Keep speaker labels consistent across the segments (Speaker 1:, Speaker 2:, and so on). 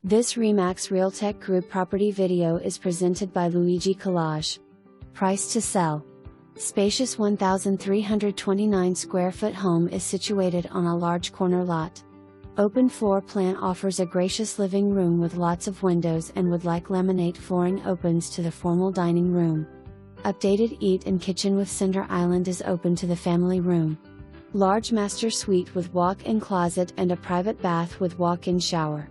Speaker 1: This Remax Realtec Group property video is presented by Luigi Collage. Price to sell. Spacious 1,329 square foot home is situated on a large corner lot. Open floor plan offers a gracious living room with lots of windows, and wood-like laminate flooring opens to the formal dining room. Updated eat-in kitchen with center island is open to the family room. Large master suite with walk-in closet and a private bath with walk-in shower.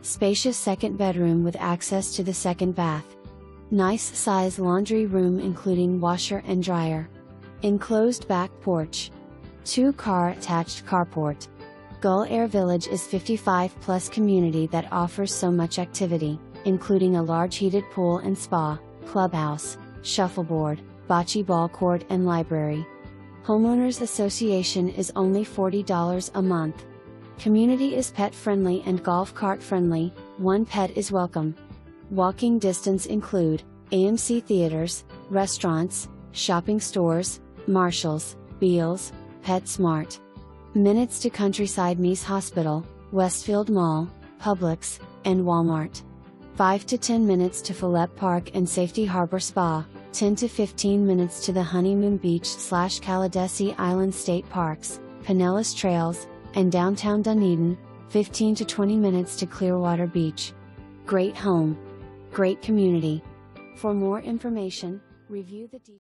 Speaker 1: Spacious second bedroom with access to the second bath. Nice size laundry room including washer and dryer. Enclosed back porch. 2-car attached carport. Gull-Aire Village is 55+ community that offers so much activity, including a large heated pool and spa, clubhouse, shuffleboard, bocce ball court and library. Homeowners Association is only $40 a month. Community is pet friendly and golf cart friendly, one pet is welcome. Walking distance include AMC Theaters, restaurants, shopping stores, Marshalls, Bealls, PetSmart. Minutes to Countryside-Mease Hospital, Westfield Mall, Publix, and Walmart. 5 to 10 minutes to Phileppe Park and Safety Harbor Spa, 10 to 15 minutes to the Honeymoon Beach / Caladesi Island State Parks, Pinellas Trails, and downtown Dunedin, 15 to 20 minutes to Clearwater Beach. Great home. Great community. For more information, review the details.